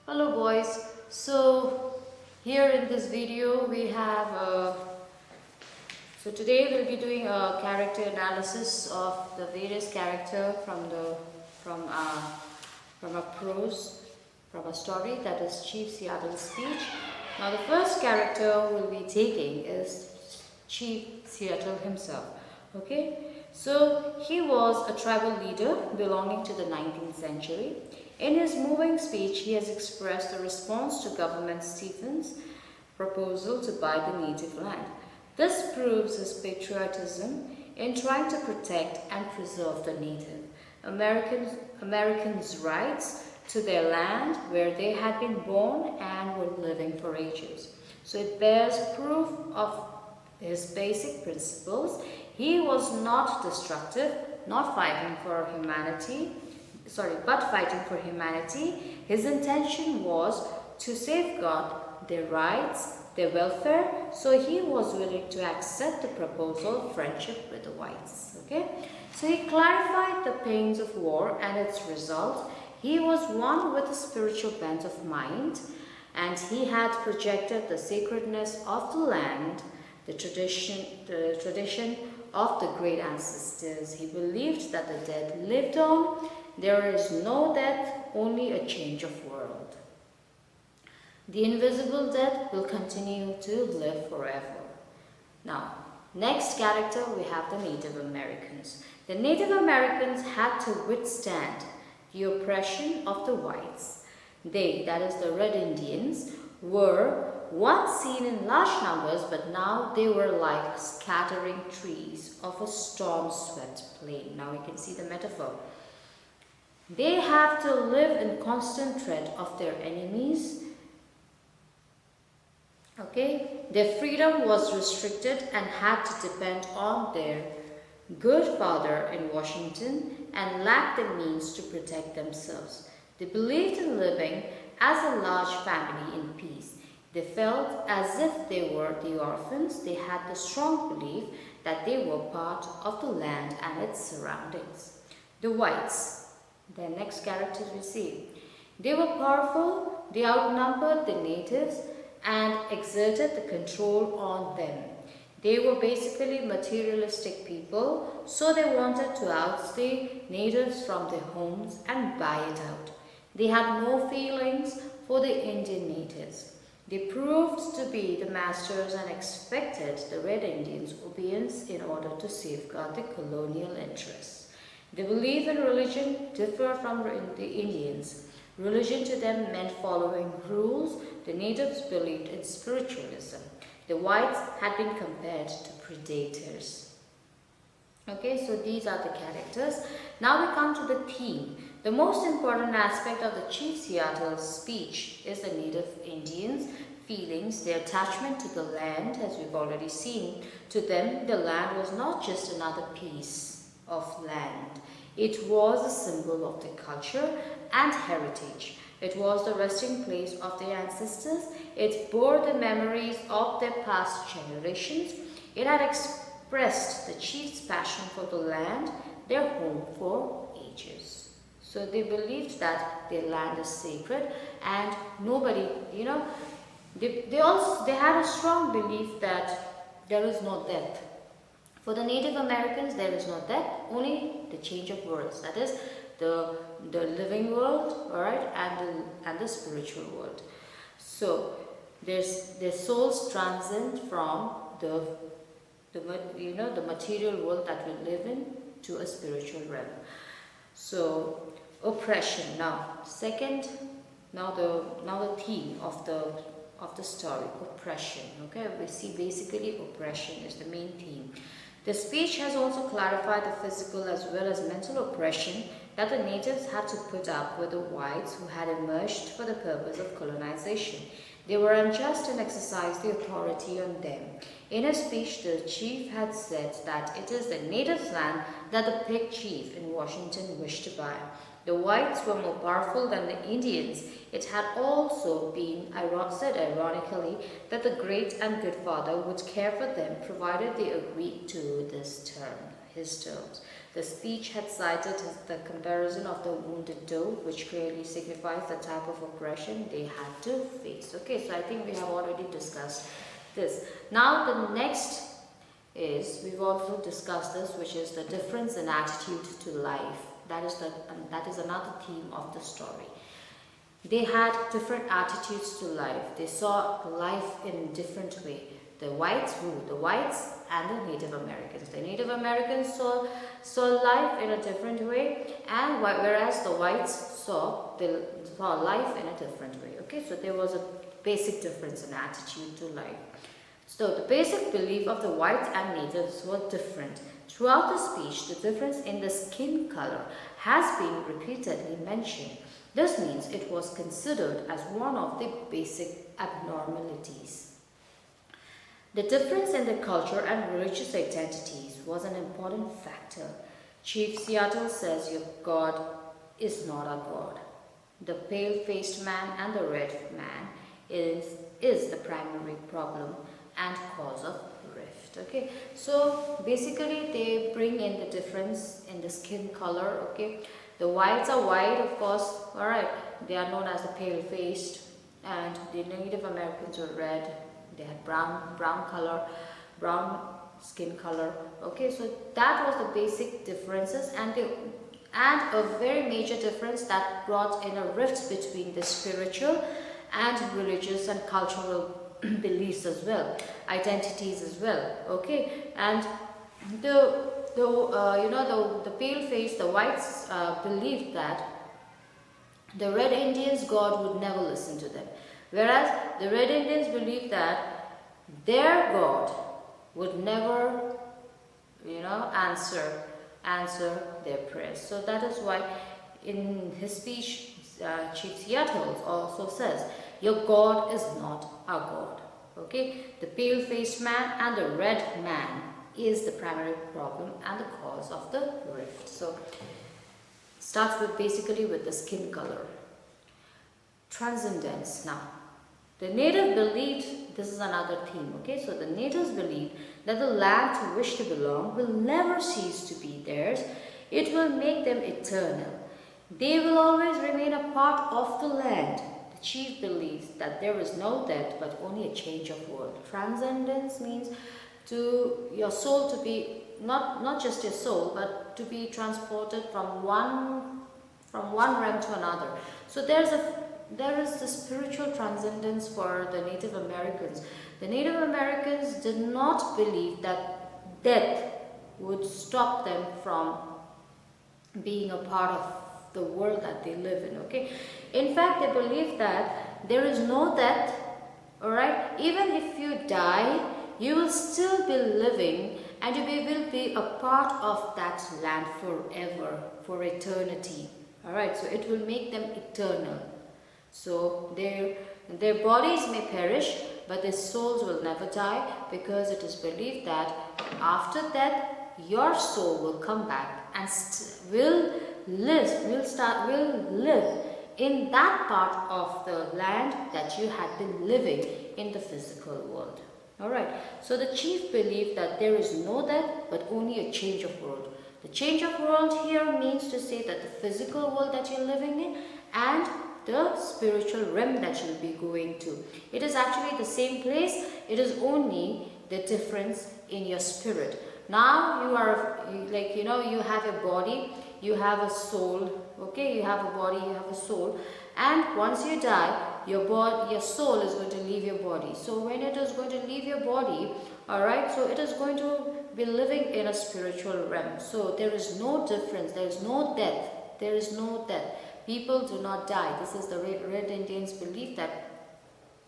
Hello boys. So here in this video we have today we'll be doing a character analysis of the various character from uh, from a prose from a story, that is Chief Seattle's speech. Now the first character we'll be taking is Chief Seattle himself. Okay, so he was a tribal leader belonging to the 19th century. In his moving speech, he has expressed a response to Governor Stephen's proposal to buy the native land. This proves his patriotism in trying to protect and preserve the native Americans' rights to their land where they had been born and were living for ages. So it bears proof of his basic principles. He was not destructive, not fighting for humanity, but fighting for humanity. His intention was to safeguard their rights, their welfare, so he was willing to accept the proposal of friendship with the whites. Okay, so he clarified the pains of war and its result. He was one with a spiritual bent of mind, and he had projected the sacredness of the land, the tradition of the great ancestors. He believed that the dead lived on. There is no death, only a change of world. The invisible dead will continue to live forever. Now, next character we have the Native Americans. The Native Americans had to withstand the oppression of the whites. They, that is the Red Indians, were once seen in large numbers, but now they were like scattering trees of a storm-swept plain. Now we can see the metaphor. They have to live in constant dread of their enemies. Okay, their freedom was restricted and had to depend on their good father in Washington and lacked the means to protect themselves. They believed in living as a large family in peace. They felt as if they were the orphans. They had the strong belief that they were part of the land and its surroundings. The whites, the next characters we see. They were powerful, they outnumbered the natives and exerted the control on them. They were basically materialistic people, so they wanted to outstay natives from their homes and buy it out. They had no feelings for the Indian natives. They proved to be the masters and expected the Red Indians' obedience in order to safeguard the colonial interests. They belief in religion differ from the Indians. Religion to them meant following rules. The natives believed in spiritualism. The whites had been compared to predators. Okay, so these are the characters. Now we come to the theme. The most important aspect of the Chief Seattle's speech is the Native Indians' feelings, their attachment to the land, as we've already seen. To them, the land was not just another piece of land. It was a symbol of their culture and heritage. It was the resting place of their ancestors. It bore the memories of their past generations. It had expressed the chief's passion for the land, their home for ages. So they believed that their land is sacred and nobody, they had a strong belief that there is no death. For the Native Americans, there is no death, only the change of worlds. That is the living world, all right, and the spiritual world. So their souls transcend from the material world that we live in to a spiritual realm. So oppression. Now the theme of the story, oppression. Okay, we see basically oppression is the main theme. The speech has also clarified the physical as well as mental oppression that the natives had to put up with the whites who had emerged for the purpose of colonization. They were unjust and exercised the authority on them. In his speech, the chief had said that it is the natives' land that the Pig chief in Washington wished to buy. The whites were more powerful than the Indians. It had also been said ironically that the great and good father would care for them provided they agreed to his terms. The speech had cited the comparison of the wounded doe, which clearly signifies the type of aggression they had to face. Okay, so I think we have already discussed this. Now the next is, we've also discussed this, which is the difference in attitude to life. That is another theme of the story. They had different attitudes to life. They saw life in a different way. The whites and the Native Americans. The Native Americans saw life in a different way, and whereas the whites saw life in a different way. Okay, so there was a basic difference in attitude to life. So the basic belief of the whites and natives were different. Throughout the speech, the difference in the skin color has been repeatedly mentioned. This means it was considered as one of the basic abnormalities. The difference in the culture and religious identities was an important factor. Chief Seattle says your God is not a God. The pale-faced man and the red man is the primary problem and cause of rift. Okay, so basically they bring in the difference in the skin color. Okay, the whites are white, of course, all right, they are known as the pale-faced, and the Native Americans were red. They had brown skin color. Okay, so that was the basic differences, and a very major difference that brought in a rift between the spiritual and religious and cultural beliefs as well, identities as well. Okay, and the pale face, the whites believed that the Red Indians' God would never listen to them, whereas the Red Indians believed that their God would never, answer their prayers. So that is why in his speech, Chief Seattle also says, your God is not our God. Okay, the pale-faced man and the red man is the primary problem and the cause of the rift. So starts with basically with the skin color. Transcendence. Now, the native believed, this is another theme. Okay, so the natives believe that the land to which they belong will never cease to be theirs. It will make them eternal. They will always remain a part of the land. The chief believes that there is no death but only a change of world. Transcendence means to your soul to be not just your soul, but to be transported from one realm to another. So there is the spiritual transcendence for the Native Americans. The Native Americans did not believe that death would stop them from being a part of the world that they live in. Okay, in fact, they believe that there is no death. All right, even if you die, you will still be living, and you will be a part of that land forever, for eternity. All right, so it will make them eternal. So their bodies may perish, but their souls will never die, because it is believed that after death, your soul will come back and will live in that part of the land that you had been living in the physical world. Alright, so the chief believed that there is no death but only a change of world. The change of world here means to say that the physical world that you're living in and the spiritual realm that you'll be going to, it is actually the same place. It is only the difference in your spirit. Now you have a body, you have a soul. Okay, you have a body, you have a soul, and once you die, your soul is going to leave your body. So when it is going to leave your body, all right, so it is going to be living in a spiritual realm. So there is no difference, there is no death, there is no death. People do not die. This is the Red Indians belief that,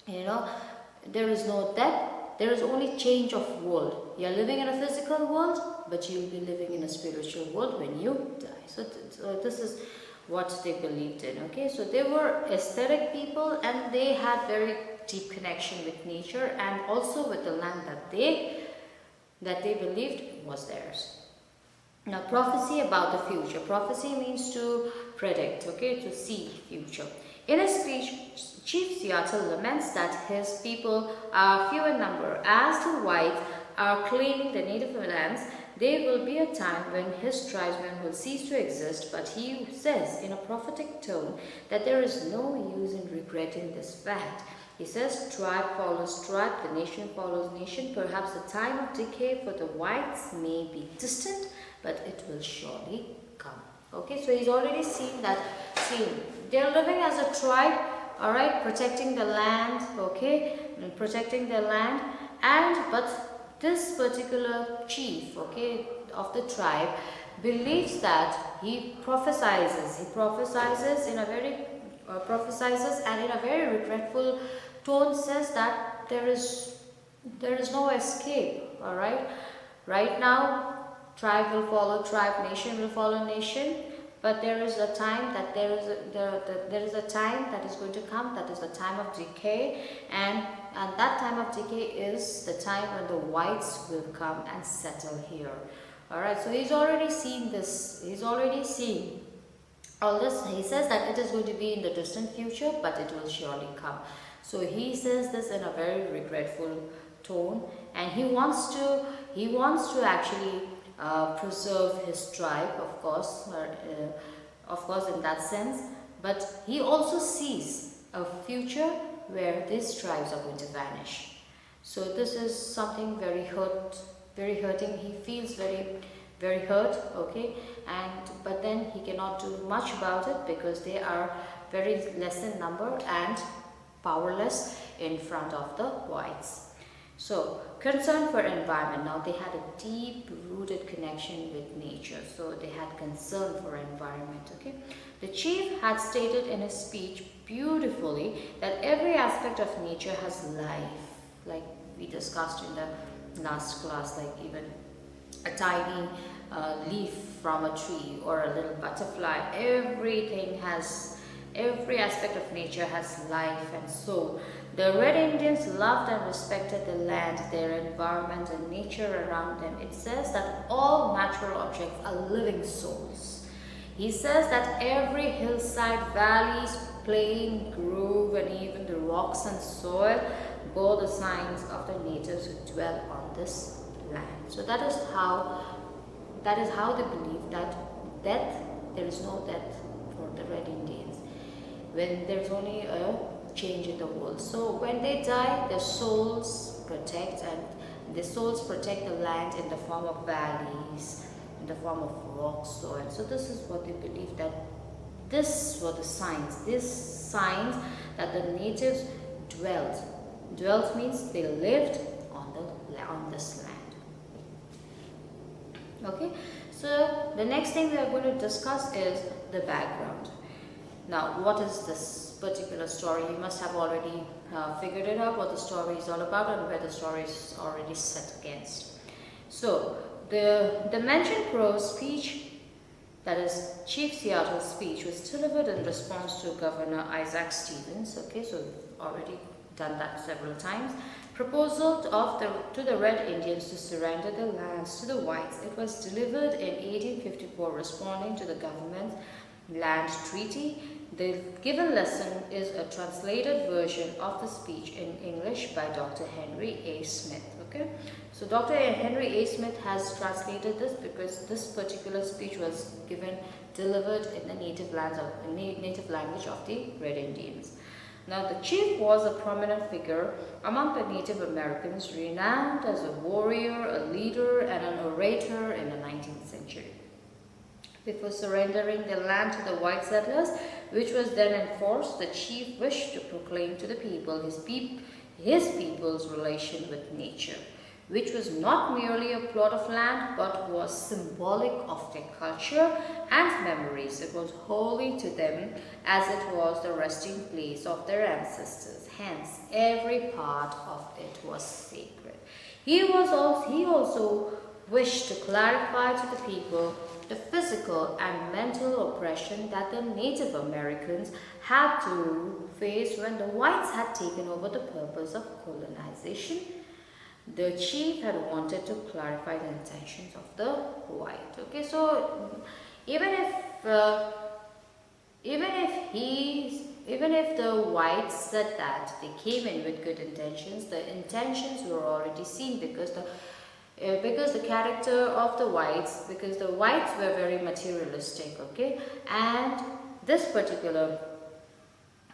there is no death, there is only change of world. You are living in a physical world, but you will be living in a spiritual world when you die. So this is what they believed in. Okay, so they were aesthetic people, and they had very deep connection with nature and also with the land that they believed was theirs. Now, prophecy about the future. Prophecy means to predict, okay, to see future. In his speech, Chief Seattle laments that his people are few in number, as the whites are claiming the native lands there will be a time when his tribesmen will cease to exist, but he says in a prophetic tone that there is no use in regretting this fact. He says, tribe follows tribe, the nation follows nation. Perhaps the time of decay for the whites may be distant, but it will surely come. Okay, so he's already seen that. See, they're living as a tribe, all right, protecting the land, okay, protecting their land, but this particular chief, okay, of the tribe believes that he prophesizes in a very prophesizes and in a very regretful tone says that there is no escape. All right now, tribe will follow tribe, nation will follow nation, but there is a time that there is a time that is going to come, that is the time of decay, and that time of decay is the time when the whites will come and settle here. All right, so he's already seen this. He's already seen all this. He says that it is going to be in the distant future, but it will surely come. So he says this in a very regretful tone, and he wants to actually preserve his tribe, of course in that sense, but he also sees a future where these tribes are going to vanish. So this is something very hurting. He feels very hurt, okay, but then he cannot do much about it because they are very less in number and powerless in front of the whites. So, concern for environment. Now they had a deep-rooted connection with nature. So they had concern for environment, okay. The chief had stated in his speech beautifully that every aspect of nature has life, like we discussed in the last class, like even a tiny leaf from a tree or a little butterfly. Every aspect of nature has life and soul. The Red Indians loved and respected the land, their environment and nature around them. It says that all natural objects are living souls. He says that every hillside, valleys, plain, grove, and even the rocks and soil bore the signs of the natives who dwell on this land. So that is how they believe that there is no death for the Red Indians, when there's only a change in the world. So when they die, their souls protect the land in the form of valleys, in the form of rocks, soil. So this is what they believe, that this were the signs, that the natives dwelt. Dwelt means they lived on this land. Okay, so the next thing we are going to discuss is the background. Now, what is this particular story? You must have already figured it out, what the story is all about and where the story is already set against. So, the mentioned prose speech, that is Chief Seattle's speech, was delivered in response to Governor Isaac Stevens. Okay, so we've already done that several times. Proposal to the Red Indians to surrender the lands to the whites. It was delivered in 1854, responding to the government's land treaty. The given lesson is a translated version of the speech in English by Dr. Henry A. Smith. Okay, so Dr. Henry A. Smith has translated this because this particular speech was delivered in the native language of the Red Indians. Now, the chief was a prominent figure among the Native Americans, renowned as a warrior, a leader, and an orator in the 19th century. Before surrendering the land to the white settlers, which was then enforced, the chief wished to proclaim to the people his people's relation with nature, which was not merely a plot of land, but was symbolic of their culture and memories. It was holy to them as it was the resting place of their ancestors. Hence, every part of it was sacred. He also wished to clarify to the people the physical and mental oppression that the Native Americans had to face when the whites had taken over the purpose of colonization. The chief had wanted to clarify the intentions of the white. Okay, so even if the whites said that they came in with good intentions, the intentions were already seen because because the character of the whites, because the whites were very materialistic, okay, and this particular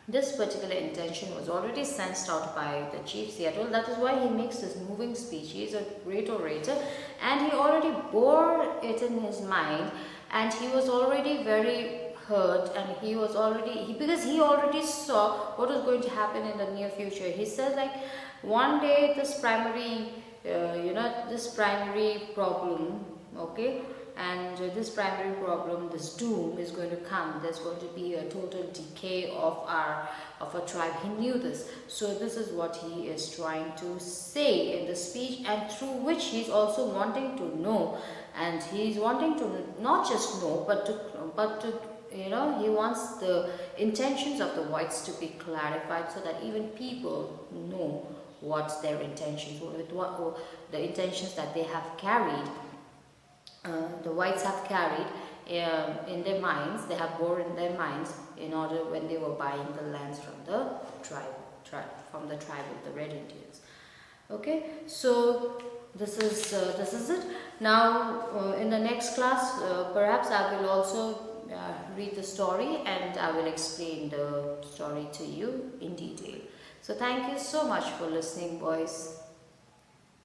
intention was already sensed out by the chief Seattle. That is why he makes this moving speech. He is a great orator, and he already bore it in his mind, and he was already very hurt, and he was already because he already saw what was going to happen in the near future. He said, like, one day this primary this primary problem, okay, and this primary problem, this doom is going to come. There's going to be a total decay of our tribe. He knew this. So this is what he is trying to say in the speech, and through which he's also wanting to know, and he's wanting to not just know, but to he wants the intentions of the whites to be clarified, so that even people know what their intentions were, with what the intentions that they have carried, the whites have carried in their minds, they have bore in their minds, in order when they were buying the lands from the tribe of the Red Indians. Okay, so this is it. Now in the next class, perhaps I will also read the story, and I will explain the story to you in detail. So thank you so much for listening, boys.